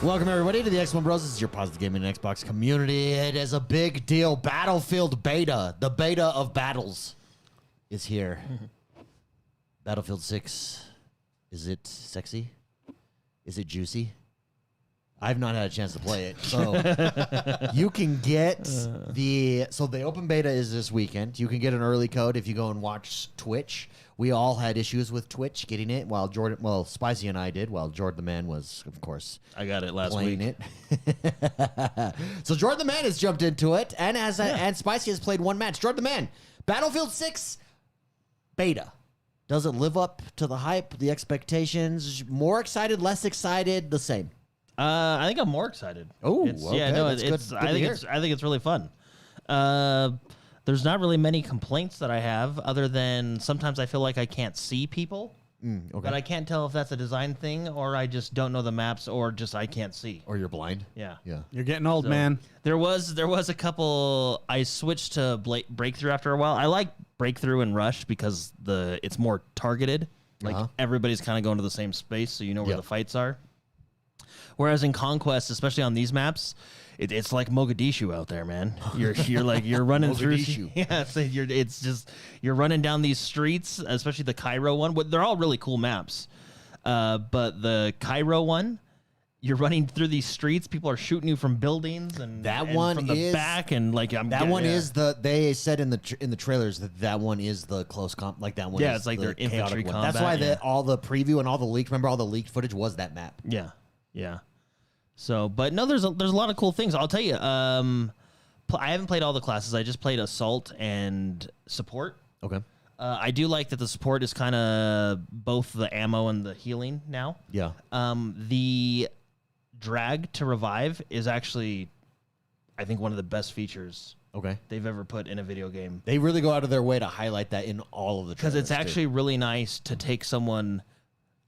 Welcome, everybody, to the XoneBros. This is your positive gaming and Xbox community. It is a big deal. Battlefield beta, the beta of battles, is here. Battlefield 6. Is it sexy? Is it juicy? I've not had a chance to play it. So you can get the open beta is this weekend. You can get an early code if you go and watch Twitch. We all had issues with Twitch getting it while Spicy and I did, while Jordan the Man was, of course, I got it last week. it. So Jordan the Man has jumped into it, and and Spicy has played one match. Jordan the Man, Battlefield 6 beta. Does it live up to the hype, the expectations? More excited, less excited, the same? I think I'm more excited. Oh, okay. Yeah, no, it's. I think it's really fun. There's not really many complaints that I have, other than sometimes I feel like I can't see people. Okay. But I can't tell if that's a design thing, or I just don't know the maps, or just I can't see. Or you're blind. Yeah. You're getting old, man. There was a couple. I switched to breakthrough after a while. I like breakthrough and rush because it's more targeted. Like everybody's kind of going to the same space, so you know where the fights are. Whereas in Conquest, especially on these maps, it's like Mogadishu out there, man. You're running through. Yeah, you're running down these streets, especially the Cairo one. They're all really cool maps, but the Cairo one, you're running through these streets. People are shooting you from buildings, and from the back, and They said in the trailers that one is the close comp. Like that one. Yeah, is it's like their infantry combat. That's why all the preview and all the leaked. Remember, all the leaked footage was that map. Yeah. Yeah. So, but no, there's a lot of cool things. I'll tell you. I haven't played all the classes. I just played Assault and Support. Okay. I do like that the Support is kind of both the ammo and the healing now. Yeah. The drag to revive is actually, I think, one of the best features they've ever put in a video game. They really go out of their way to highlight that in all of the trailers. Because it's actually really nice to take someone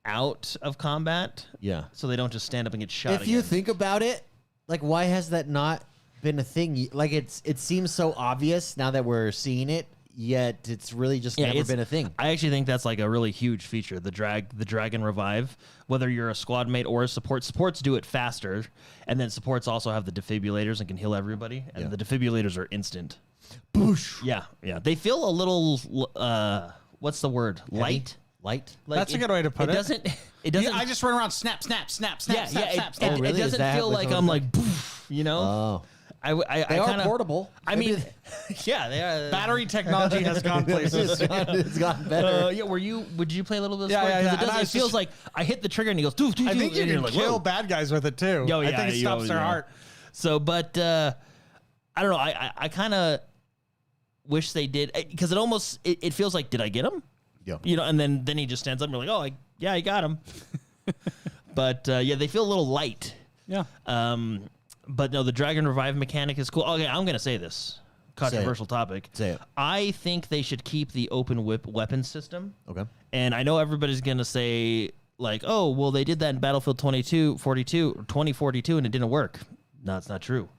out of combat, so they don't just stand up and get shot. If you think about it, like, why has that not been a thing? Like, it seems so obvious now that we're seeing it, yet it's really just never been a thing. I actually think that's like a really huge feature, the drag and revive. Whether you're a squad mate or a support, supports do it faster, and then supports also have the defibrillators and can heal everybody, and the defibrillators are instant. Boosh. Yeah. They feel a little what's the word? Light. Like, that's a good way to put it. It doesn't. I just run around, snap. It doesn't feel like I'm like, poof, you know. They are portable. I mean, yeah, they are. Battery technology has gone places. It's gotten better. Would you play a little bit of Yeah. It feels like I hit the trigger and he goes, doof, doof, I think you can kill whoa. bad guys with it too. Oh, yeah, I think it stops their heart. So, but I don't know. I kind of wish they did, because it feels like, did I get him? Yeah. You know, and then he just stands up and you're like, oh, I got him. But they feel a little light. Yeah. But no, the Dragon Revive mechanic is cool. Okay, I'm going to say this. Controversial topic. Say it. I think they should keep the open whip weapon system. Okay. And I know everybody's going to say, like, oh, well, they did that in Battlefield 2042, and it didn't work. No, it's not true.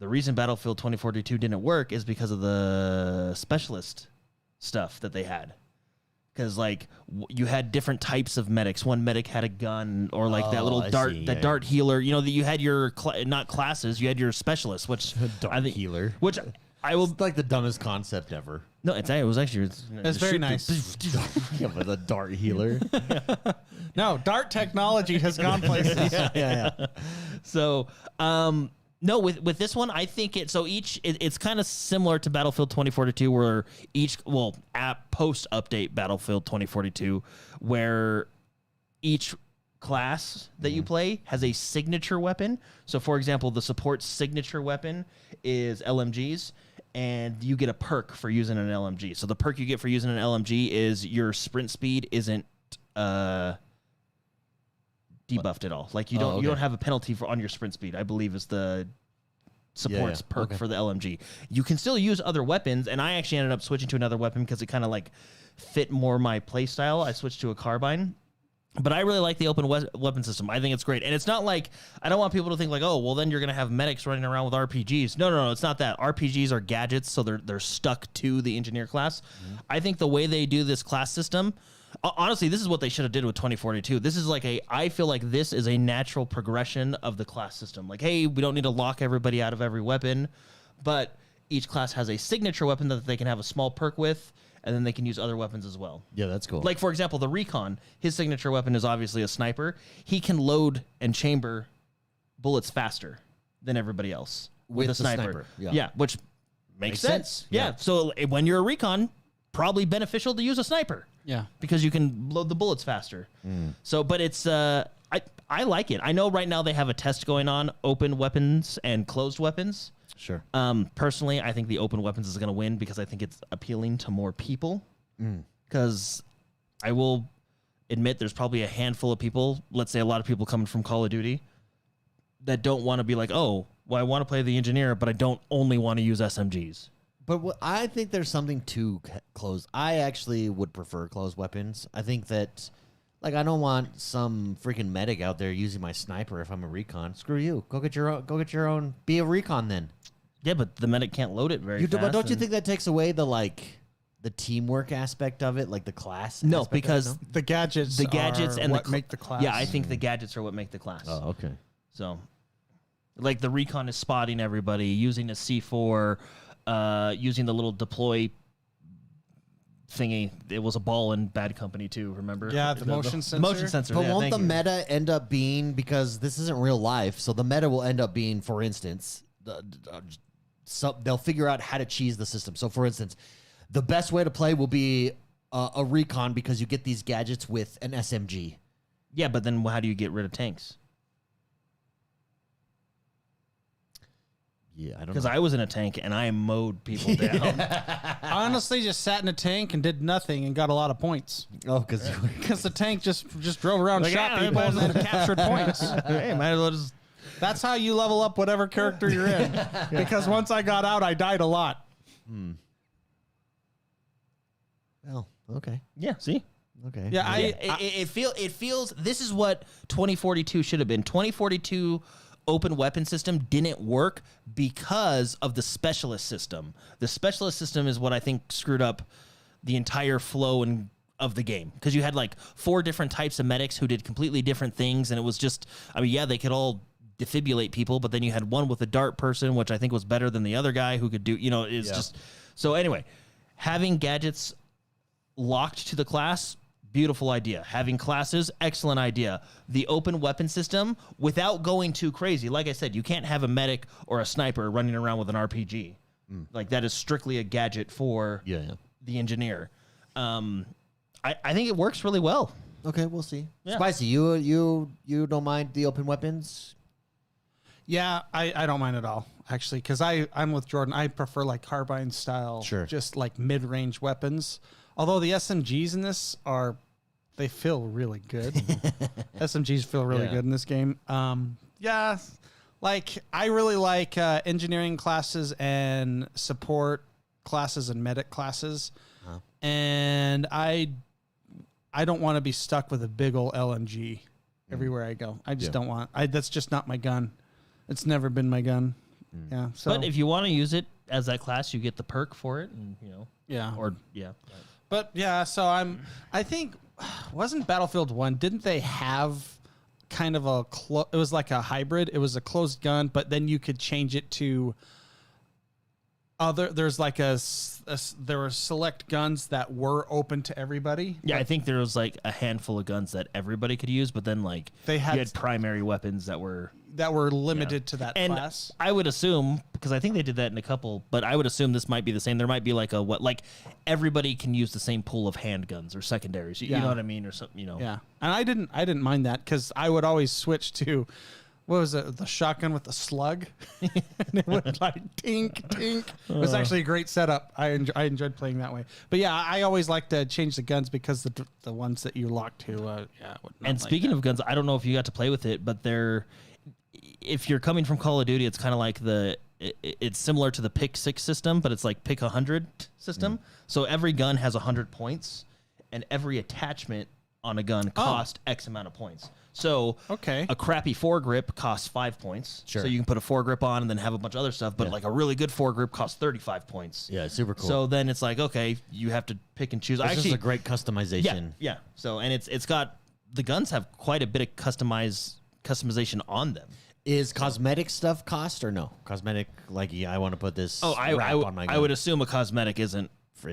The reason Battlefield 2042 didn't work is because of the specialist stuff that they had. Because, like, you had different types of medics. One medic had a gun, or like that little dart healer. You know, that you had your not classes, you had your specialists, which healer. Which I will. It's like the dumbest concept ever. No, it was actually. It's very nice. Yeah, but the dart healer. No, dart technology has gone places. Yeah. So, no, with this one, I think it's kind of similar to Battlefield 2042, where at post-update Battlefield 2042, where each class that you play has a signature weapon. So, for example, the support's signature weapon is LMGs, and you get a perk for using an LMG. So the perk you get for using an LMG is your sprint speed isn't debuffed at all. Like you don't have a penalty on your sprint speed, I believe is the supports perk for the LMG. You can still use other weapons, and I actually ended up switching to another weapon because it kind of like fit more my play style. I switched to a carbine. But I really like the open weapon system. I think it's great. And it's not like, I don't want people to think like, oh, well, then you're going to have medics running around with RPGs. No, it's not that. RPGs are gadgets, so they're stuck to the engineer class. I think the way they do this class system, Honestly, this is what they should have did with 2042. This is like I feel like this is a natural progression of the class system. Like, hey, we don't need to lock everybody out of every weapon, but each class has a signature weapon that they can have a small perk with, and then they can use other weapons as well. Yeah, that's cool. Like, for example, the Recon, his signature weapon is obviously a sniper. He can load and chamber bullets faster than everybody else with a sniper. Yeah, which makes sense. Yeah. So when you're a Recon, probably beneficial to use a sniper. Yeah. Because you can load the bullets faster. So, but it's, I like it. I know right now they have a test going on, open weapons and closed weapons. Sure. Personally, I think the open weapons is going to win because I think it's appealing to more people. Because I will admit there's probably a handful of people, let's say a lot of people coming from Call of Duty, that don't want to be like, oh, well, I want to play the engineer, but I don't only want to use SMGs. But I think there's something to closed. I actually would prefer closed weapons. I think that, like, I don't want some freaking medic out there using my sniper if I'm a recon. Screw you. Go get your own. Go get your own. Be a recon then. Yeah, but the medic can't load it very fast. But don't you think that takes away the teamwork aspect of it, like the class? No, because the gadgets and what make the class. Yeah, I think the gadgets are what make the class. Oh, okay. So, like the recon is spotting everybody, using a C4, using the little deploy thingy. It was a ball in Bad Company too, remember? Yeah, the motion sensor. Motion sensor. But yeah, won't the meta end up being, because this isn't real life, so the meta will end up being, for instance, they'll figure out how to cheese the system. So, for instance, the best way to play will be a recon because you get these gadgets with an SMG. Yeah, but then how do you get rid of tanks? Yeah, I don't know. Because I was in a tank and I mowed people down. I honestly just sat in a tank and did nothing and got a lot of points. Oh, because The tank just drove around, Like, shot yeah, people, and then captured points. Hey, might as well just... That's how you level up whatever character you're in. Because once I got out, I died a lot. Well, okay. Yeah, see? Okay. Yeah, It feels... This is what 2042 should have been. 2042... open weapon system didn't work because of the specialist system. The specialist system is what I think screwed up the entire flow of the game, because you had like 4 different types of medics who did completely different things, and it was just, I mean, yeah, they could all defibrillate people, but then you had one with a dart person, which I think was better than the other guy who could do, it's just... So anyway, having gadgets locked to the class, beautiful idea. Having classes, excellent idea. The open weapon system, without going too crazy. Like I said, you can't have a medic or a sniper running around with an RPG. Like, that is strictly a gadget for the engineer. I think it works really well. Okay, we'll see. Yeah. Spicy, you don't mind the open weapons? Yeah, I don't mind at all, actually, because I'm with Jordan. I prefer like carbine style, just like mid-range weapons. Although the SMGs in this they feel really good. SMGs feel really good in this game. Yeah, like I really like engineering classes and support classes and medic classes. And I don't want to be stuck with a big old LMG everywhere I go. I just don't want. That's just not my gun. It's never been my gun. Yeah. So, but if you want to use it as that class, you get the perk for it, and But yeah, so I think, wasn't Battlefield 1, didn't they have kind of it was like a hybrid. It was a closed gun, but then you could change it to there's like there were select guns that were open to everybody. Yeah, I think there was like a handful of guns that everybody could use, but then like you had primary weapons that were limited to that class. I would assume, because I think they did that in a couple, but I would assume this might be the same. There might be like everybody can use the same pool of handguns or secondaries. You know what I mean, or something. Yeah, and I didn't mind that, because I would always switch to, what was it, the shotgun with the slug? And it would like tink, tink. It was actually a great setup. I enjoyed playing that way. But yeah, I always like to change the guns, because the ones that you lock to, And speaking of guns, I don't know if you got to play with it, but if you're coming from Call of Duty, it's kind of like it's similar to the pick 6 system, but it's like pick 100 system. So every gun has 100 points, and every attachment on a gun cost X amount of points. So a crappy foregrip costs 5 points. Sure. So you can put a foregrip on and then have a bunch of other stuff. But like a really good foregrip costs 35 points. Yeah, super cool. So then it's like, okay, you have to pick and choose. This is a great customization. Yeah. So and it's got the guns have quite a bit of customization on them. Is cosmetic stuff cost or no? Cosmetic, like I want to put this. Oh, on my gun. I would assume a cosmetic is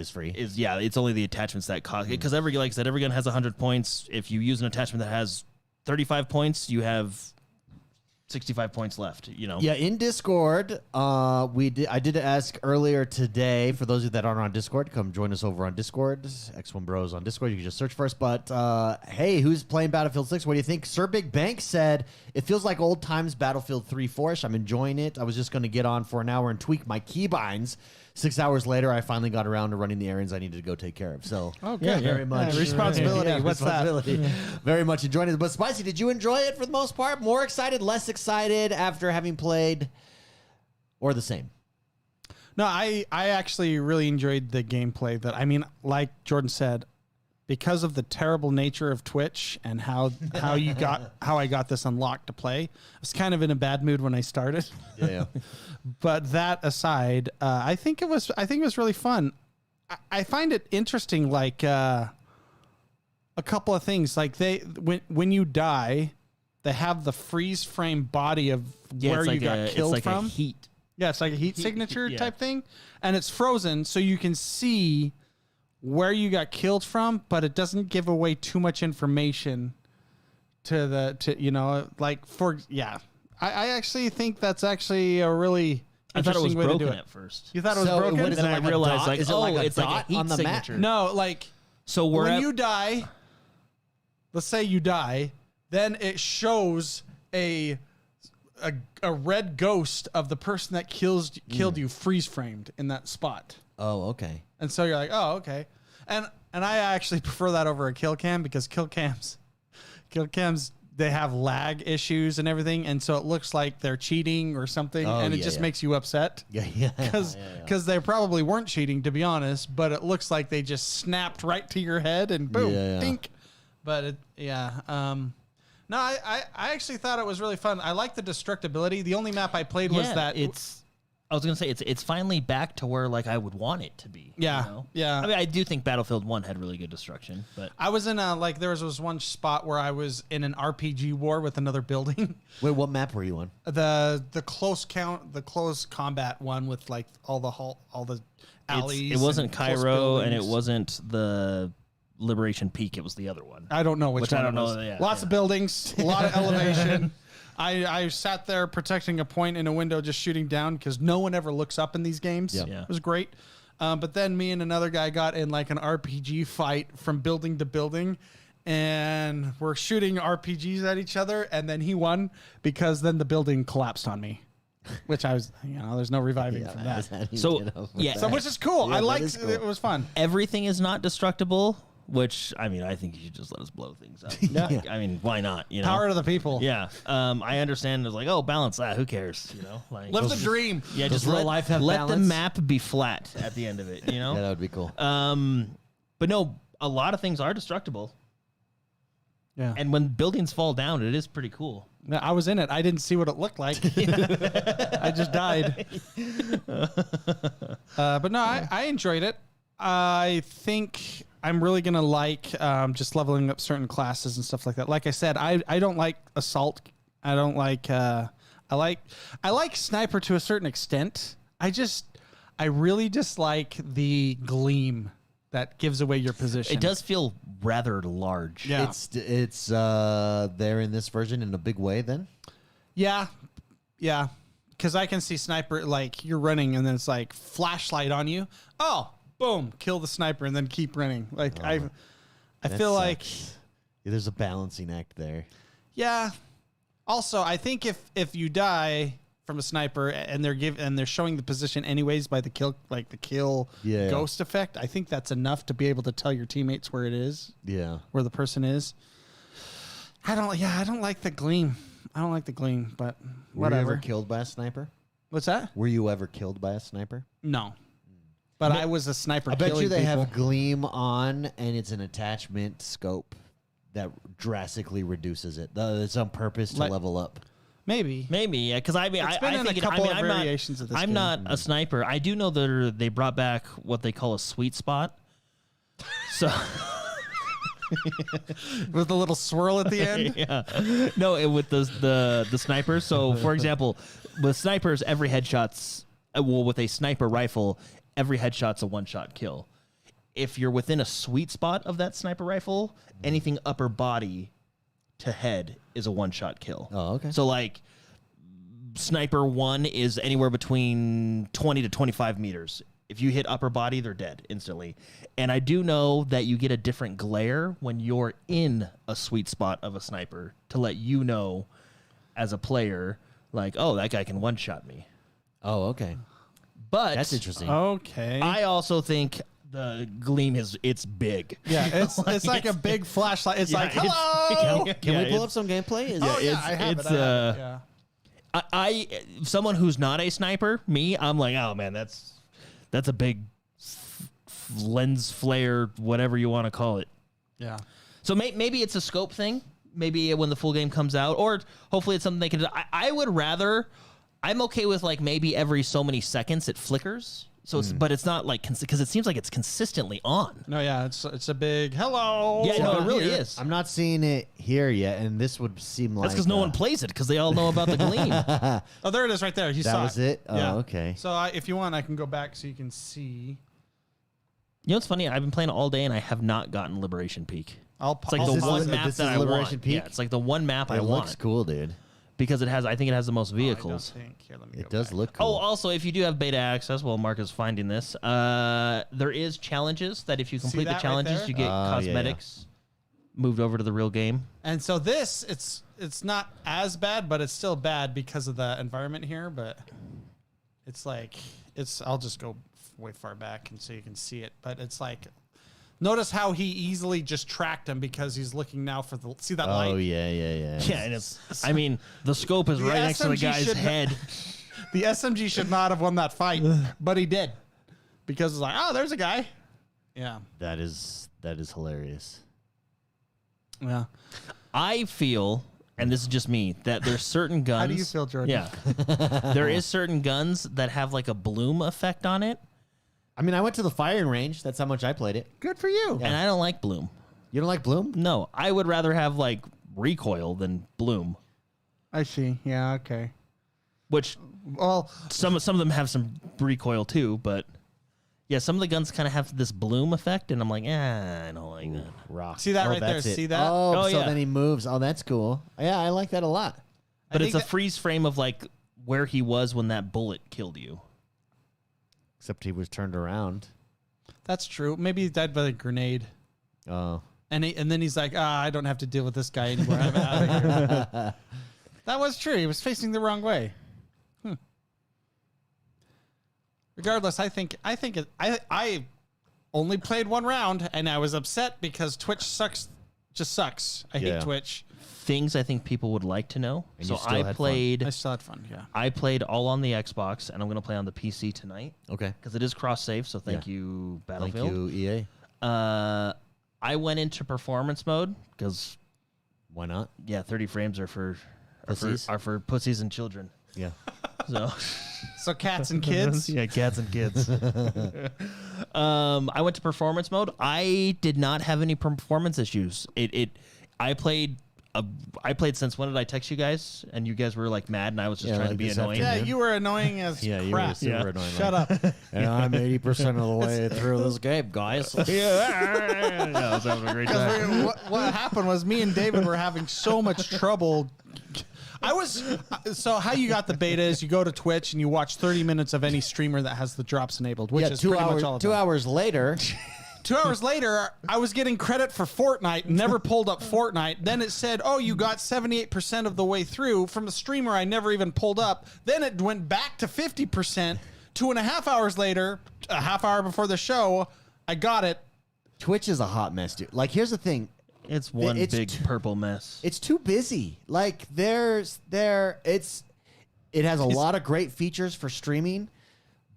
free. It's only the attachments that cost because like I said, every gun has 100 points. If you use an attachment that has 35 points, you have 65 points left, Yeah, in Discord, I did ask earlier today, for those of you that aren't on Discord, come join us over on Discord, XoneBros on Discord. You can just search for us. But, hey, who's playing Battlefield 6? What do you think? Sir Big Bank said, it feels like old times Battlefield 3 4-ish. I'm enjoying it. I was just going to get on for an hour and tweak my keybinds. 6 hours later, I finally got around to running the errands I needed to go take care of. So, very much. Responsibility. What's responsibility. That? Very much enjoying it. But Spicy, did you enjoy it for the most part? More excited, less excited after having played, or the same? No, I actually really enjoyed the gameplay. Like Jordan said, because of the terrible nature of Twitch and how I got this unlocked to play, I was kind of in a bad mood when I started. Yeah. But that aside, I think it was really fun. I find it interesting, like a couple of things. Like when you die, they have the freeze frame body of where you got killed it's like from. A heat. Yeah, it's like a heat signature type thing, and it's frozen, so you can see where you got killed from, but it doesn't give away too much information I actually think that's actually a really interesting way to do it. At first. You thought it was broken? What is then it, like I realized, is it like a dot heat on the signature. map? No, like so when you die, let's say you die, then it shows a red ghost of the person that killed you freeze framed in that spot. Oh, okay. And so you're like, oh, okay. And I actually prefer that over a kill cam because kill cams, they have lag issues and everything. And so it looks like they're cheating or something. And it just makes you upset. Yeah. Because they probably weren't cheating, to be honest. But it looks like they just snapped right to your head and boom, dink. But no, I actually thought it was really fun. I like the destructibility. The only map I played was that I was gonna say it's finally back to where like I would want it to be. Yeah. I mean, I do think Battlefield 1 had really good destruction, but I was in there was one spot where I was in an RPG war with another building. Wait, what map were you on? The close combat one with like all the alleys. It wasn't Cairo and it wasn't the Liberation Peak. It was the other one. I don't know which one. I don't know. Yeah, Lots of buildings, a lot of elevation. I sat there protecting a point in a window, just shooting down because no one ever looks up in these games. Yeah. It was great. But then me and another guy got in like an RPG fight from building to building, and we're shooting RPGs at each other. And then he won because then the building collapsed on me, which I was, there's no reviving from that. So which is cool. Yeah, I liked it. Cool. It was fun. Everything is not destructible. Which, I mean, I think you should just let us blow things up. Yeah. I mean, why not? Power to the people. Yeah. I understand. It's like, oh, balance that. Who cares? Like Live the dream. Yeah, Does just real let life have let the balance? map be flat at the end of it. Yeah, that would be cool. But no, a lot of things are destructible. Yeah. And when buildings fall down, it is pretty cool. I was in it. I didn't see what it looked like. I just died. But no, I enjoyed it. I think I'm really going to like just leveling up certain classes and stuff like that. Like I said, I don't like assault. I don't like I like sniper to a certain extent. I really dislike the gleam that gives away your position. It does feel rather large. Yeah. It's there in this version in a big way then? Yeah. Yeah. Because I can see sniper, like you're running and then it's like flashlight on you. Oh, boom, kill the sniper and then keep running. Like I feel like there's a balancing act there. Yeah. Also, I think if you die from a sniper and they're showing the position anyways by the kill ghost effect, I think that's enough to be able to tell your teammates where it is. Yeah. Where the person is. I don't like the gleam. I don't like the gleam, but whatever. Were you ever killed by a sniper? What's that? Were you ever killed by a sniper? No. But I was a sniper. I bet you they people. have gleam on, and it's an attachment scope that drastically reduces it. It's on purpose to level up. Maybe, yeah. Because I mean, it's been in a couple of variations of this. I'm not a sniper. I do know that they brought back what they call a sweet spot. So. With the little swirl at the end. Yeah. No, with the snipers. So, for example, with snipers, every headshot's with a sniper rifle, every headshot's a one-shot kill. If you're within a sweet spot of that sniper rifle, anything upper body to head is a one-shot kill. Oh, okay. So, like, sniper 1 is anywhere between 20 to 25 meters. If you hit upper body, they're dead instantly. And I do know that you get a different glare when you're in a sweet spot of a sniper to let you know as a player, like, oh, that guy can one-shot me. Oh, okay. But that's interesting. Okay. I also think the gleam it's big. Yeah, it's like a big flashlight. It's like, hello. Can we pull up some gameplay? I have it. Yeah. I someone who's not a sniper, me, I'm like, oh man, that's a big lens flare, whatever you want to call it. Yeah. So maybe it's a scope thing. Maybe when the full game comes out, or hopefully it's something they can do. I would rather. I'm okay with like maybe every so many seconds it flickers. So, but it's not like because it seems like it's consistently on. No, yeah, it's a big hello. Yeah, no, it really is. I'm not seeing it here yet, and this would seem like that's because no one plays it because they all know about the gleam. Oh, there it is, right there. You that saw was it. Oh, yeah. okay. So if you want, I can go back so you can see. You know what's funny? I've been playing all day and I have not gotten Liberation Peak. It's like the one map that I want. Yeah, it's like the one map I want. It looks cool, dude. Because I think it has the most vehicles. It does look cool. Oh, also, if you do have beta access, while Mark is finding this, there is challenges that if you complete the challenges, you get cosmetics moved over to the real game. And so this, it's not as bad, but it's still bad because of the environment here. But it's like I'll just go way far back and so you can see it. But it's like. Notice how he easily just tracked him because he's looking now for see that light? Oh, yeah. Yeah, and it's, I mean, the scope is right next to the guy's head. The SMG should not have won that fight, but he did. Because it's like, oh, there's a guy. Yeah. That is hilarious. Yeah. I feel, and this is just me, that there's certain guns. How do you feel, Jordan? Yeah. There is certain guns that have like a bloom effect on it. I mean, I went to the firing range. That's how much I played it. Good for you. And I don't like bloom. You don't like bloom? No, I would rather have like recoil than bloom. I see. Yeah. Okay. Which, well, some of them have some recoil too, but yeah, some of the guns kind of have this bloom effect, and I'm like, I don't like that. Rock. See that right there? It. See that? Oh, so yeah. then he moves. Oh, that's cool. Yeah, I like that a lot. But it's a freeze frame of like where he was when that bullet killed you. Except he was turned around. That's true. Maybe he died by a grenade. Oh. And then he's like, I don't have to deal with this guy anymore. I'm out of here. That was true. He was facing the wrong way. Regardless, I only played one round, and I was upset because Twitch sucks. Just sucks. I hate Twitch. Things I think people would like to know. And so I still had fun, yeah. I played all on the Xbox, and I'm going to play on the PC tonight. Okay. Because it is cross-save, so thank you, Battlefield. Thank you, EA. I went into performance mode, because... Why not? Yeah, 30 frames are for pussies and children. Yeah. So cats and kids? Yeah, cats and kids. I went to performance mode. I did not have any performance issues. I played since when did I text you guys? And you guys were like mad, and I was just trying to be annoying. Yeah, you were annoying as crap. You were super annoying. Shut up. And I'm 80% of the way through this game, guys. Yeah, I was having a great time. What happened was me and David were having so much trouble. So how you got the beta is you go to Twitch and you watch 30 minutes of any streamer that has the drops enabled, which is pretty much all of them. 2 hours later... 2 hours later, I was getting credit for Fortnite, never pulled up Fortnite. Then it said, oh, you got 78% of the way through from a streamer I never even pulled up. Then it went back to 50%. 2.5 hours later, a half hour before the show, I got it. Twitch is a hot mess, dude. Like, here's the thing. It's one big purple mess. It's too busy. Like, it has a lot of great features for streaming,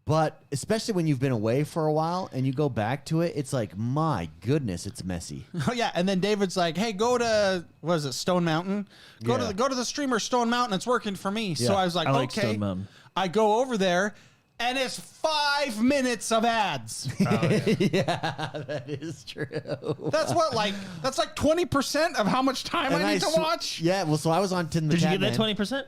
But especially when you've been away for a while and you go back to it, it's like, my goodness, it's messy. Oh yeah, and then David's like, "Hey, go to what is it, Stone Mountain? Go to the streamer Stone Mountain. It's working for me." So I was like, like "Okay." Stone Mountain. I go over there, and it's 5 minutes of ads. Yeah, that is true. That's like 20% of how much time I need to watch. Yeah, well, so I was on Tin the Did you Tat get that Man. 20%?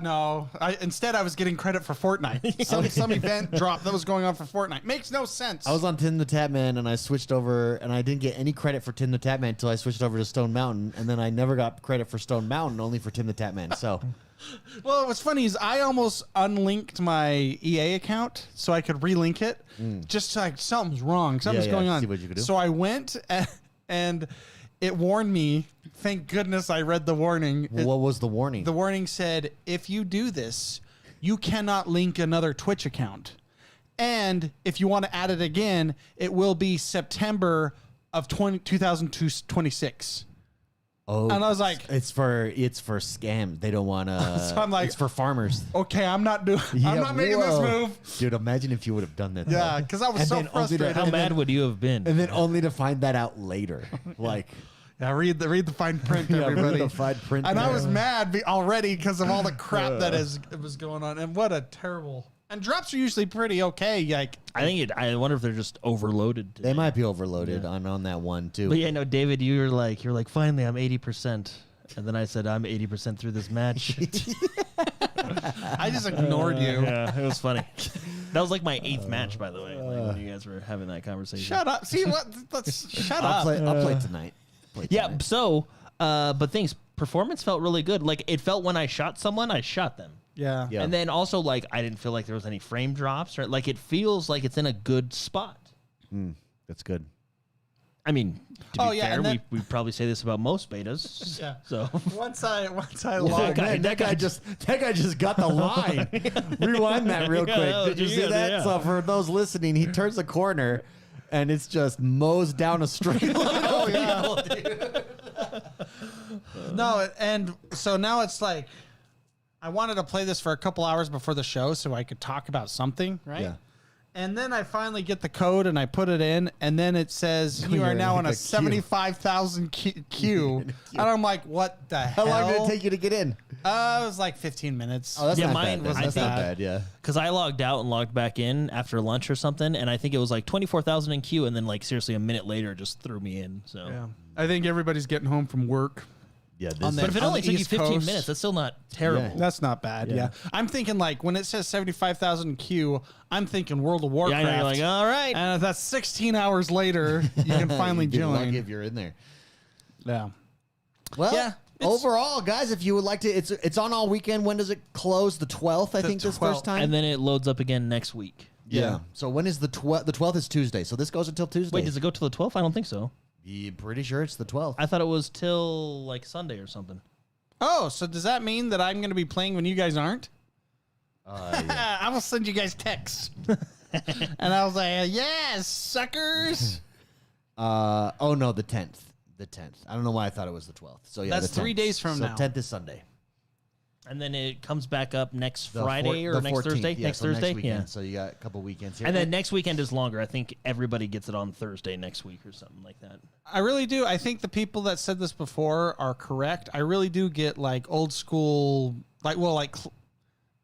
No. Instead, I was getting credit for Fortnite. Some event drop that was going on for Fortnite. Makes no sense. I was on Tin the Tat Man, and I switched over, and I didn't get any credit for Tin the Tat Man until I switched over to Stone Mountain, and then I never got credit for Stone Mountain, only for Tin the Tat Man. So, well, what's funny is I almost unlinked my EA account so I could relink it, just like something's wrong, something's going on. See what you could do. So I went and it warned me. Thank goodness I read the warning. What was the warning? The warning said, if you do this, you cannot link another Twitch account. And if you want to add it again, it will be September of 2026. Oh, and I was like, it's for scams. They don't want to. So I'm like, it's for farmers. Okay, I'm not making this move. Dude, imagine if you would have done that. Yeah, because I was And so then only to- frustrated. How mad would you have been? And then only to find that out later. Like, Yeah, read the fine print, Yeah, read everybody. the fine print And I there. was mad already because of all the crap that was going on. And what a terrible. And drops are usually pretty okay. Like, I wonder if they're just overloaded. they might be overloaded on that one too. But yeah, no, David, you're like, finally, I'm 80%. And then I said, I'm 80% through this match. I just ignored you. Yeah, it was funny. That was like my 8th match, by the way, like when you guys were having that conversation. Shut up. See what? Shut I'll up. play tonight. Yeah, so, but performance felt really good. Like, it felt when I shot someone, I shot them. Yeah. Yeah. And then also, like, I didn't feel like there was any frame drops. Or, like, it feels like it's in a good spot. That's good. I mean, to be fair, and then- we probably say this about most betas. Yeah. So Once I logged that guy just got the line. Rewind that real quick. no, Did you see yeah, that? yeah. So for those listening, he turns a corner, and it's just mows down a straight line. Oh yeah. No, and so now it's like I wanted to play this for a couple hours before the show so I could talk about something, right? Yeah. And then I finally get the code and I put it in, and then it says you are You're now in on a a queue. 75,000 queue. And I'm like, what the How hell? long did it take you to get in? It was like 15 minutes. Oh, that's Yeah, not mine bad. was- That's I not think- bad. Yeah. because I logged out and logged back in after lunch or something, and I think it was like 24,000 in queue, and then like seriously a minute later it just threw me in. So, Yeah. I think everybody's getting home from work. Yeah. On This, but if it on only the took you East 15 Coast. minutes, that's still not terrible. That's not bad. Yeah. I'm thinking like when it says 75,000 queue, I'm thinking World of Yeah, Warcraft. I know, you're like, all right. And if that's 16 hours later, you can finally you'd be lucky join. if you're in there. Yeah. Well, Yeah, overall, guys, if you would like to, it's on all weekend. When does it close? The 12th, I think, this 12th. first time. And then it loads up again next week. yeah. So when is the 12th? The 12th is Tuesday. So this goes until Tuesday. Wait, does it go till the 12th? I don't think so. I'm pretty sure it's the 12th. I thought it was till like Sunday or something. Oh, so does that mean that I'm going to be playing when you guys aren't? I will send you guys texts. And I was like, yes, suckers. Oh no, the 10th. The 10th. I don't know why I thought it was the 12th. So yeah, That's the 10th. 3 days from now. 10th is Sunday. And then it comes back up next The Friday or the next 14th. Thursday? Yeah, Next so Thursday? Next weekend. Yeah. So you got a couple weekends here. And then next weekend is longer. I think everybody gets it on Thursday next week or something like that. I really do. I think the people that said this before are correct. I really do get like old school,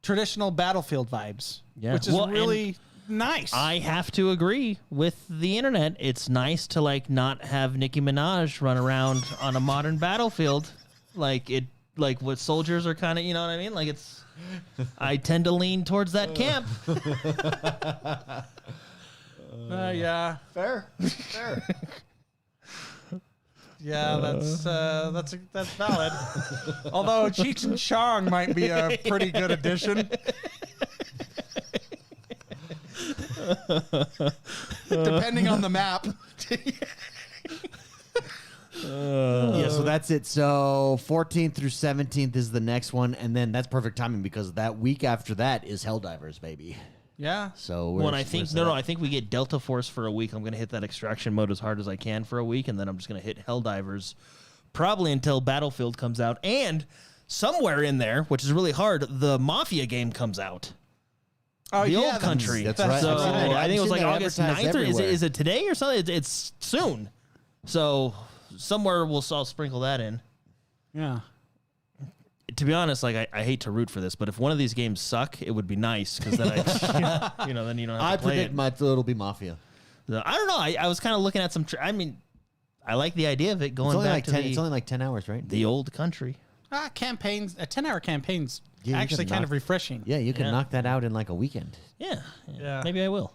traditional Battlefield vibes, Yeah. which is Well, really nice. I have to agree with the internet. It's nice to like not have Nicki Minaj run around on a modern battlefield, like what soldiers are kind of, you know what I mean? Like it's, I tend to lean towards that camp. Yeah. fair. Yeah, that's valid. Although Cheech and Chong might be a pretty good addition. Depending on the map. Yeah, so that's it. So 14th through 17th is the next one, and then that's perfect timing because that week after that is Helldivers, baby. Yeah. So Well, and I think I think we get Delta Force for a week. I'm gonna hit that extraction mode as hard as I can for a week, and then I'm just gonna hit Helldivers probably until Battlefield comes out. And somewhere in there, which is really hard, the Mafia game comes out. Oh, the yeah, old country. That's right. So I've seen it. I think it was I've like seen it August advertised 9th, or everywhere. is it today or something? It's soon. So somewhere I'll sprinkle that in. Yeah. To be honest, like I hate to root for this, but if one of these games suck, it would be nice because then then you don't have I to play predict it. it'll be Mafia. So, I don't know. I was kind of looking at some. I like the idea of it going back to It's only like 10 hours, right? the old country. Campaigns, a 10-hour campaign's Yeah, you actually can kind knock- of refreshing. Yeah, you can Yeah. knock that out in like a weekend. Yeah. Maybe I will.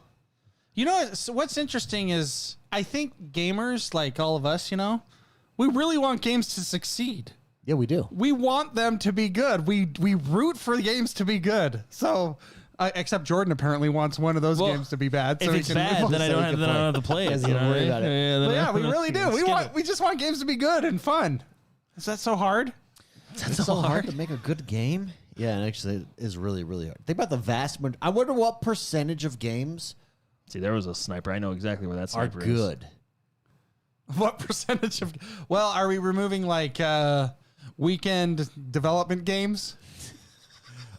You know, so what's interesting is I think gamers, like all of us, we really want games to succeed. Yeah, we do. We want them to be good. We root for the games to be good. So, except Jordan apparently wants one of those Well, games to be bad. So If he it's can bad, move then on. I don't have to play it. Doesn't even worry about it. But yeah, we really do. We just want games to be good and fun. Is that so hard? It's so hard to make a good game. Yeah, and actually, it is really, really hard. Think about the vast. I wonder what percentage of games See, there was a sniper. I know exactly where that are sniper is. good. What percentage of? Well, are we removing like weekend development games?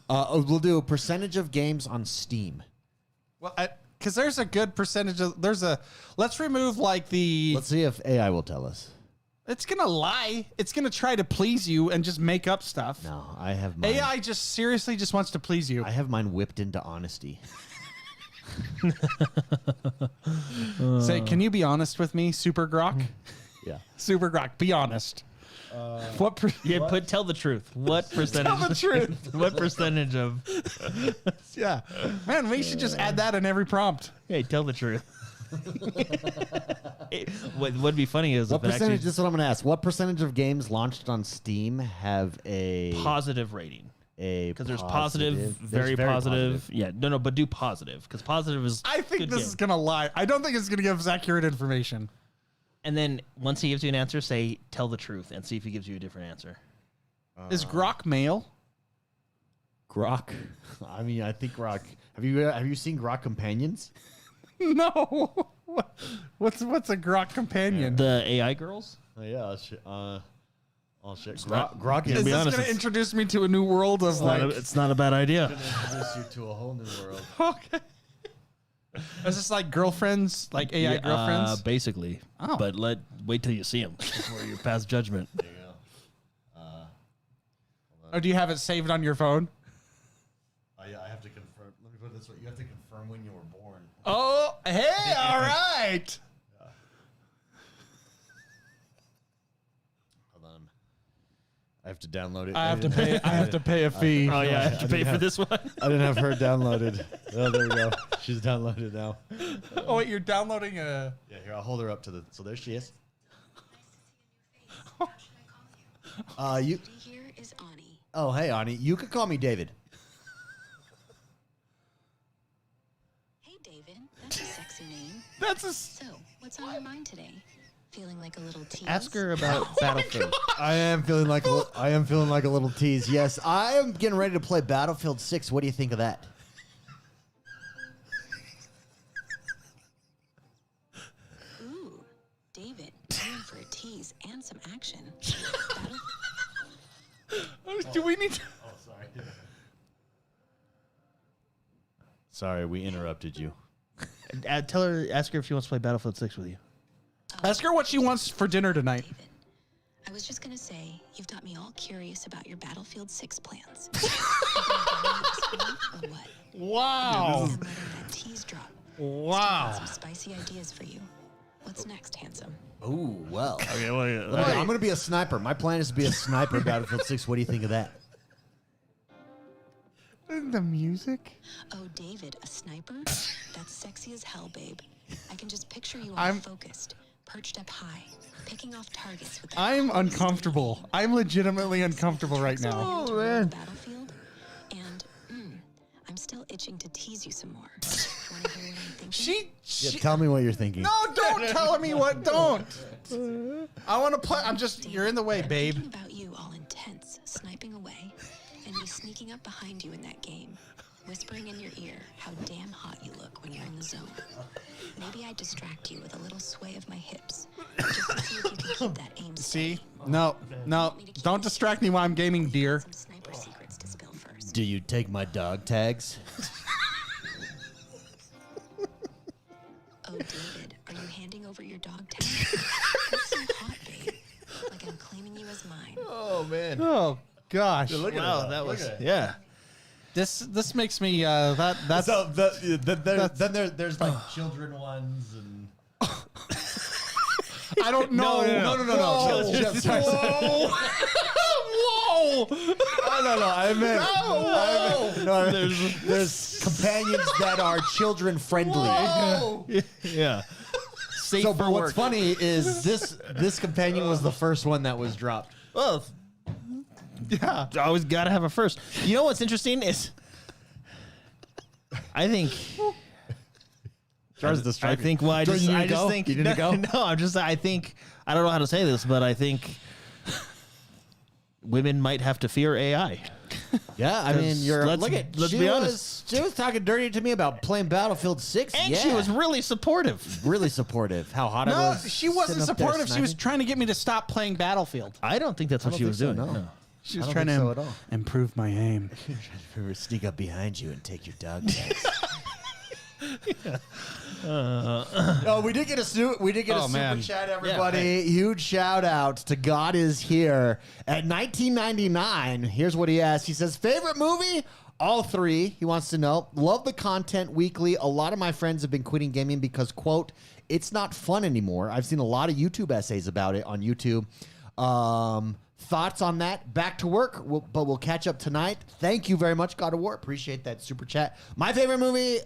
We'll do a percentage of games on Steam. Well, because there's a good percentage of. Let's remove like the. Let's see if AI will tell us. It's gonna lie. It's gonna try to please you and just make up stuff. No, I have mine. AI just seriously just wants to please you. I have mine whipped into honesty. Say, can you be honest with me, Super Grok? Yeah. Super Grok, be honest. Tell the truth. What percentage? Tell the truth. What percentage of? Yeah, man, we should just add that in every prompt. Hey, tell the truth. What would be funny is What if it percentage? actually This is what I'm going to ask. What percentage of games launched on Steam have a positive rating. Because There's positive, very positive. Yeah, no, but do positive because positive is. I think good this game. is gonna lie. I don't think it's gonna give us accurate information. And then once he gives you an answer, say tell the truth and see if he gives you a different answer. Is Grok male? Grok. I mean, I think Grok. Have you seen Grok Companions? No. What's a Grok companion? The AI girls. Yeah. Oh shit. not- Grok Is is this honest, going to it's- introduce me to a new world of like? It's not a bad idea. introduce you to a whole new world. Okay. Is this like girlfriends, like AI girlfriends? Basically. Oh. But wait till you see them before you pass judgment. There you go. Or do you have it saved on your phone? I have to confirm. Let me put it this way: you have to confirm when you were born. Oh, hey, all right. Hold on. I have to download it. I have to pay. I have to pay a fee. Oh yeah, I have to pay for this one. I didn't have her downloaded. Oh, there we go. She's downloaded now. Oh wait, you're downloading a. Yeah, here I'll hold her up to the. So there she is. You. Here is Ani. Oh, hey, Ani. You could call me David. Hey, David. That's a sexy name. That's a. So, what's on your mind today? Feeling like a little tease? Ask her about Battlefield. I am feeling like a little tease. Yes, I am getting ready to play Battlefield 6. What do you think of that? Ooh, David. Time for a tease and some action. Do we need to? Oh, sorry. Sorry, we interrupted you. Ask her if she wants to play Battlefield 6 with you. Ask her what she wants for dinner tonight. David, I was just gonna say, you've got me all curious about your Battlefield 6 plans. Or what? Wow. I'm letting that tease drop. Wow. Some spicy ideas for you. What's next, handsome? Oh, well. Okay, well, I'm going to be a sniper. My plan is to be a sniper in Battlefield 6. What do you think of that? The music. Oh, David, a sniper? That's sexy as hell, babe. I can just picture you all I'm- focused, perched up high, picking off targets with that I'm uncomfortable. I'm legitimately uncomfortable right now. oh, man. Battlefield, and I'm still itching to tease you some more. Want to hear what I'm thinking? Yeah, tell me what you're thinking. No, don't tell me what. Don't. I want to play. You're in the way, babe. Thinking about you all intense, sniping away, and me sneaking up behind you in that game, whispering in your ear how damn hot you look when you're in the zone. Maybe I distract you with a little sway of my hips, just to see if you can keep that aim See? steady. No. Don't distract me while I'm gaming, dear. Some sniper secrets to spill first. Do you take my dog tags? handing over your dog tag? That's so hot, babe. Like I'm claiming you as mine. Oh man. Oh gosh. Wow, that was yeah. This makes me that's So then there's like children ones and. I don't know. No. Sorry. Whoa. No. I meant no. There's companions that are children friendly. Yeah. Safe So, for but what's work. funny is this companion was the first one that was dropped. Well, Yeah. always got to have a first. You know what's interesting is, I think. Jordan's I distracted. think. Well, I Jordan, just you need to go? think. You need to go? No, I think. I don't know how to say this, but I think women might have to fear AI. Yeah, I mean, let's be honest. She was talking dirty to me about playing Battlefield 6. And yeah. she was really supportive. really supportive. How hot I No, was. she wasn't sitting up there supportive. She was sniping. trying to get me to stop playing Battlefield. I don't think that's what don't she think was so, doing. no. She was I don't trying think to so at all. improve my aim. Or sneak up behind you and take your dog tags. Oh, we did get a super man. chat, everybody. Huge shout out to God is Here at 1999. Here's what he asked. He says, favorite movie? All three. He wants to know. Love the content weekly. A lot of my friends have been quitting gaming because, quote, it's not fun anymore. I've seen a lot of YouTube essays about it on YouTube. Thoughts on that? Back to work, but we'll catch up tonight. Thank you very much, God of War. Appreciate that super chat. My favorite movie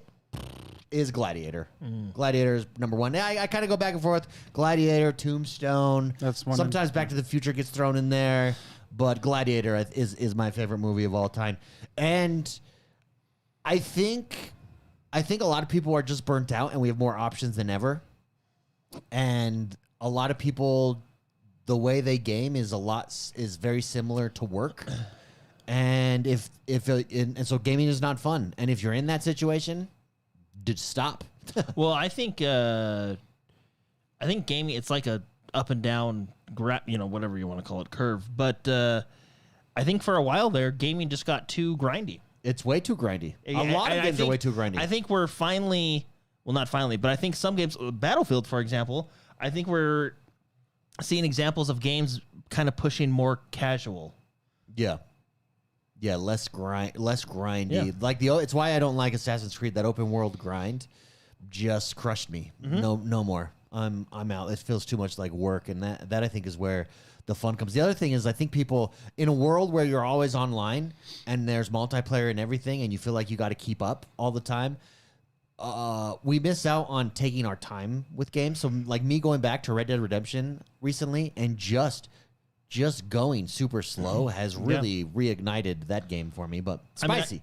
is Gladiator. Gladiator is number one. I kind of go back and forth. Gladiator, Tombstone. That's one. Sometimes Back to the Future gets thrown in there, but Gladiator is my favorite movie of all time. And I think a lot of people are just burnt out, and we have more options than ever. And a lot of people, the way they game is very similar to work. And so gaming is not fun. And if you're in that situation, just stop. Well, I think gaming, it's like a up and down whatever you want to call it, curve. But I think for a while there, gaming just got too grindy. It's way too grindy. A lot of games are way too grindy. I think we're finally, well, not finally, but I think some games, Battlefield, for example, I think we're seeing examples of games kind of pushing more casual. Yeah. Yeah, less grindy. Yeah. It's why I don't like Assassin's Creed. That open world grind just crushed me. No more. I'm out. It feels too much like work, and that I think is where the fun comes. The other thing is I think people in a world where you're always online and there's multiplayer and everything, and you feel like you got to keep up all the time. We miss out on taking our time with games. So like me going back to Red Dead Redemption recently and just going super slow has really reignited that game for me. But spicy.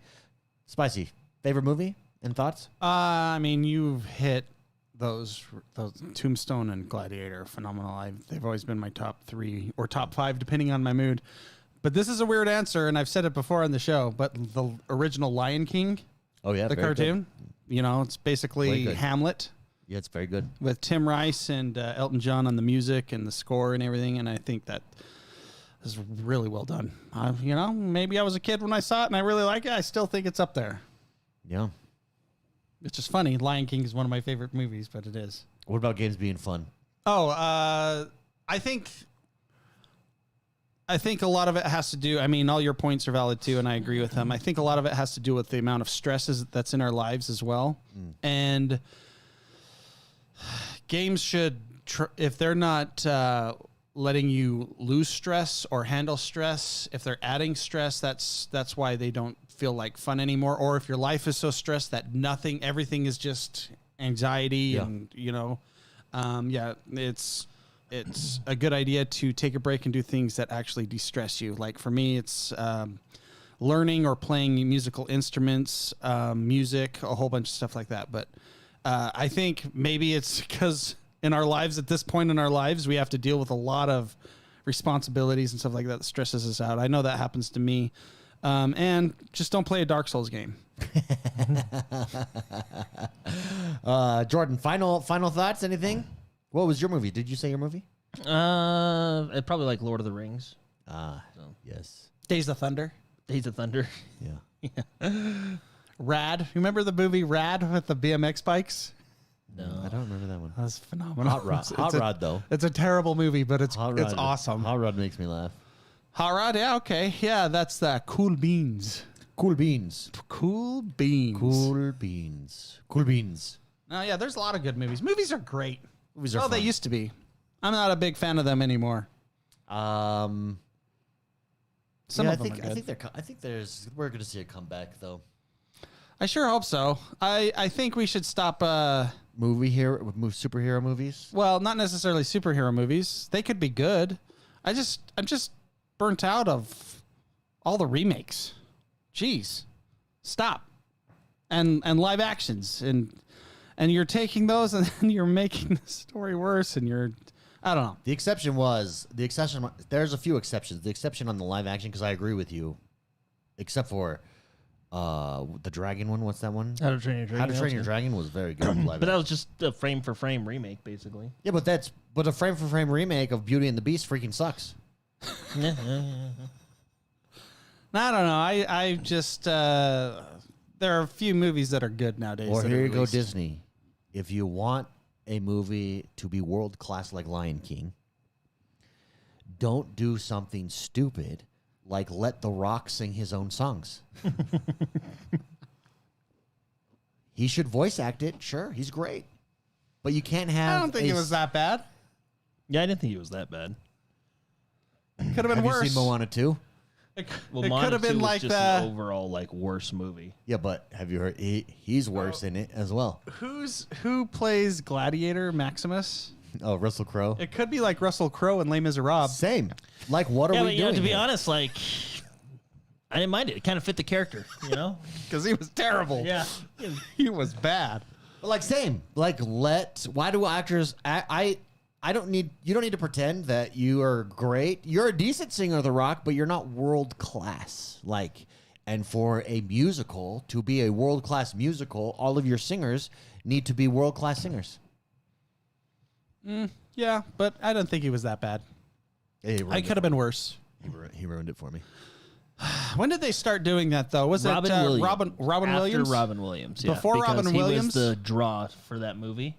Favorite movie and thoughts? I mean, you've hit those Tombstone and Gladiator, phenomenal. They've always been my top 3 or top 5, depending on my mood. But this is a weird answer, and I've said it before on the show. But the original Lion King, Oh yeah, the very cartoon, it's basically good. Hamlet. Yeah, it's very good. With Tim Rice and Elton John on the music and the score and everything, and I think that is really well done. Maybe I was a kid when I saw it and I really like it. I still think it's up there. Yeah. It's just funny. Lion King is one of my favorite movies, but it is. What about games being fun? Oh, I think a lot of it has to do. I mean, all your points are valid too, and I agree with them. I think a lot of it has to do with the amount of stress that's in our lives as well. And games should, if they're not letting you lose stress or handle stress, if they're adding stress, that's why they don't feel like fun anymore. Or if your life is so stressed that everything is just anxiety and it's a good idea to take a break and do things that actually de-stress you. Like for me, it's learning or playing musical instruments, music, a whole bunch of stuff like that. But I think maybe it's because in our lives, at this point in our lives, we have to deal with a lot of responsibilities and stuff like that stresses us out. I know that happens to me. And just don't play a Dark Souls game. Jordan, final thoughts? Anything? What was your movie? Did you say your movie? I'd probably like Lord of the Rings. Yes. Days of Thunder. Days of Thunder. Yeah. Rad. Remember the movie Rad with the BMX bikes? No. I don't remember that one. That's phenomenal. Hot Rod. Hot Rod, though. It's a terrible movie, but it's Hot it's Rod- awesome. Hot Rod makes me laugh. Hot Rod, yeah, okay. Yeah, that's Cool Beans. Cool beans. Cool Beans. Cool beans. Cool beans. No, yeah, there's a lot of good movies. Movies are great. Movies are Oh, they fun. used to be. I'm not a big fan of them anymore. Some Some I of them think are good. I think we're gonna see a comeback though. I sure hope so. I think we should stop. Superhero movies. Well, not necessarily superhero movies. They could be good. I'm just burnt out of all the remakes. Jeez, stop. And live actions and you're taking those and then you're making the story worse and I don't know. There's a few exceptions. The exception on the live action, because I agree with you, except for the dragon one. What's that one? How to Train Your Dragon. How to Train Your Dragon was very good. But that was just a frame for frame remake, basically. Yeah, but a frame for frame remake of Beauty and the Beast freaking sucks. I don't know. I just there are a few movies that are good nowadays. Or that here are you go, released. Disney. If you want a movie to be world class like Lion King, don't do something stupid like let The Rock sing his own songs. He should voice act it. Sure, he's great. But you can't have. I don't think it was that bad. Yeah, I didn't think it was that bad. Could have been Have worse. you seen Moana 2? Well, It Moana could have 2 been was like just the an overall worse movie. Yeah, but have you heard? He's worse in it as well. who plays Gladiator Maximus? Oh, Russell Crowe. It could be like Russell Crowe in Les Miserables. Same. Like, what are Yeah, we but doing? to be here? honest, I didn't mind it. It kind of fit the character, you know? Because he was terrible. Yeah. He was bad. But like, same. Like, why do actors? I don't need. You don't need to pretend that you are great. You're a decent singer, The Rock, but you're not world class. Like, and for a musical to be a world class musical, all of your singers need to be world class singers. Yeah, but I don't think he was that bad. I could have been worse. He ruined it for me. When did they start doing that though? Was Robin it Williams. Robin After Williams? Robin Williams, yeah. Before because Robin he Williams? was the draw for that movie.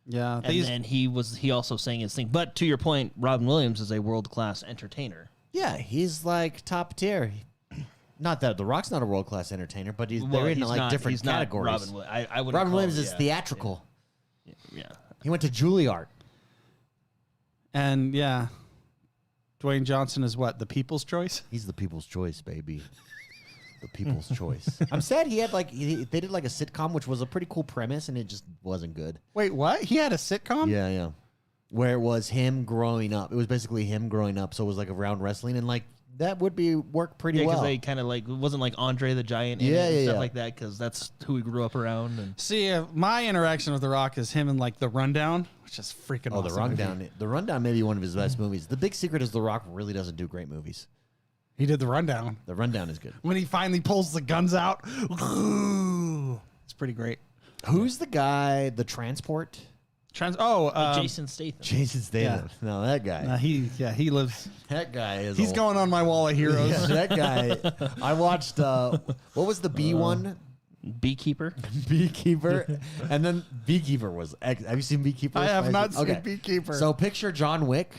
Yeah, And then he also sang his thing. But to your point, Robin Williams is a world-class entertainer. Yeah, he's like top tier. Not that The Rock's not a world class entertainer, but they're in like different categories. Robin Williams is theatrical. Yeah. He went to Juilliard. and yeah, Dwayne Johnson is what, the People's Choice? He's the people's choice, baby. The people's choice. I'm sad he had they did like a sitcom, which was a pretty cool premise, and it just wasn't good. Wait, what? He had a sitcom? Yeah. Where it was him growing up. It was basically him growing up, so it was like around wrestling, and like that would work pretty Yeah, well. because they kind of it wasn't like Andre the Giant and stuff like that, because that's who he grew up around. And See, my interaction with The Rock is him in like The Rundown, which is freaking Oh, awesome. The Rundown. The Rundown may be one of his best movies. The big secret is The Rock really doesn't do great movies. He did The Rundown. The Rundown is good. When he finally pulls the guns out, it's pretty great. Who's the guy, the transport? Jason Statham. Jason Statham. Yeah. No, that guy. He lives. That guy is. He's going on my wall of heroes. Yeah, that guy. I watched. What was the bee one? Beekeeper. Beekeeper, and then Beekeeper was. Have you seen Beekeeper? I have not seen Beekeeper. So picture John Wick,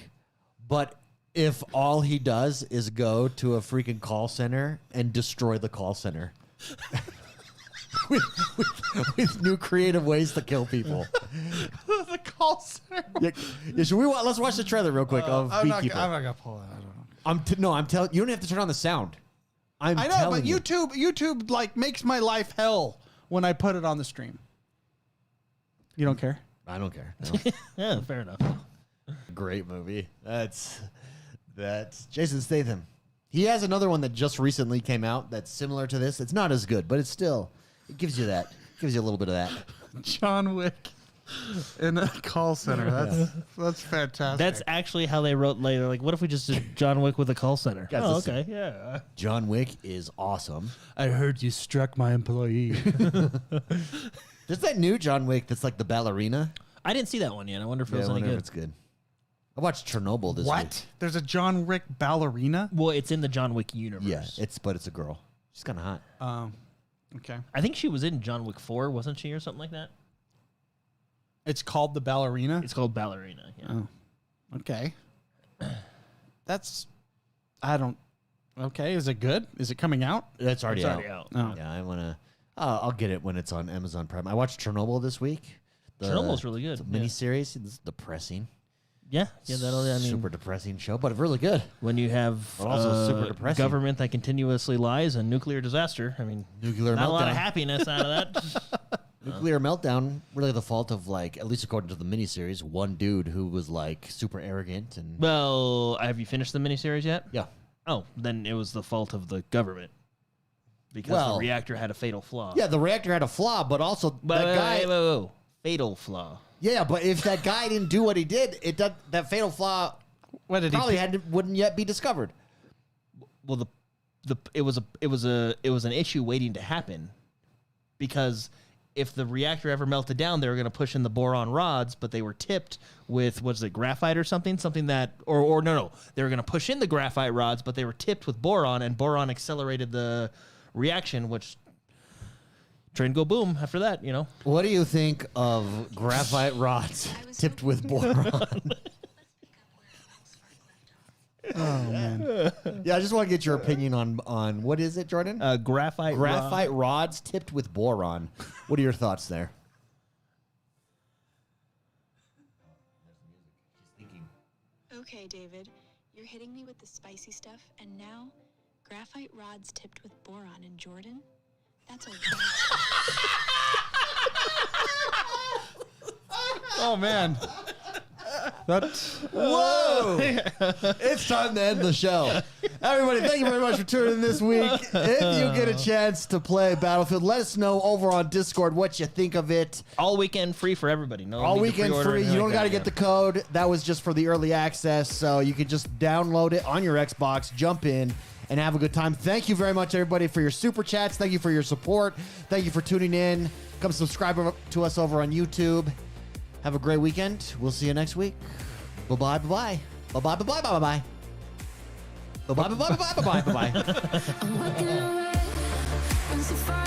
but if all he does is go to a freaking call center and destroy the call center. with new creative ways to kill people. The call center. Yeah, should we? Let's watch the trailer real quick of Beekeeper. I'm not gonna pull it. I don't know. I'm telling you, don't have to turn on the sound. I know, but YouTube like makes my life hell when I put it on the stream. You don't care? I don't care. No. Yeah, fair enough. Great movie. That's Jason Statham. He has another one that just recently came out that's similar to this. It's not as good, but it gives you that. Gives you a little bit of that. John Wick in a call center. That's fantastic. That's actually how they wrote later. Like, what if we just did John Wick with a call center? Guys, Oh, listen. okay, yeah. John Wick is awesome. I heard you struck my employee. There's that new John Wick that's like the ballerina. I didn't see that one yet. I wonder if it I was any wonder if good. it's good. I watched Chernobyl this week. What? There's a John Wick ballerina? Well, it's in the John Wick universe. Yeah, but it's a girl. She's kind of hot. Okay. I think she was in John Wick 4, wasn't she, or something like that? It's called the Ballerina? It's called Ballerina. Yeah. Oh, okay. Okay, is it good? Is it coming out? That's already It's out. already out. Oh. Yeah, I want to. I'll get it when it's on Amazon Prime. I watched Chernobyl this week. Chernobyl's really good. It's a miniseries. It's depressing. Yeah. Super depressing show, but really good. When you have But also super depressing. government that continuously lies and nuclear disaster, Nuclear not meltdown. a lot of happiness out of that. Nuclear meltdown, really the fault of, like, at least according to the miniseries, one dude who was, like, super arrogant and. Well, have you finished the miniseries yet? Yeah. Oh, then it was the fault of the government because the reactor had a fatal flaw. Yeah, the reactor had a flaw, but also that guy. Whoa. Fatal flaw. Yeah, but if that guy didn't do what he did, that fatal flaw wouldn't yet be discovered. Well, it was an issue waiting to happen, because if the reactor ever melted down, they were going to push in the boron rods, but they were tipped with graphite or something that no, they were going to push in the graphite rods, but they were tipped with boron, and boron accelerated the reaction, which train go boom after that, What do you think of graphite rods tipped with boron? Oh, man. Yeah, I just want to get your opinion on what is it, Jordan? Graphite rods tipped with boron. What are your thoughts there? Okay, David, you're hitting me with the spicy stuff, and now graphite rods tipped with boron in Jordan? That's a Oh, man. Whoa! It's time to end the show. Everybody, thank you very much for tuning in this week. If you get a chance to play Battlefield, let us know over on Discord what you think of it. all weekend free for everybody. All weekend free. You don't got to get the code. That was just for the early access, so you can just download it on your Xbox, jump in, and have a good time. Thank you very much, everybody, for your super chats. Thank you for your support. Thank you for tuning in. Come subscribe to us over on YouTube. Have a great weekend. We'll see you next week. Bye-bye, bye-bye. Bye-bye, bye-bye, bye-bye. Bye-bye, bye-bye, bye-bye, bye-bye, bye-bye. I'm walking away from so far.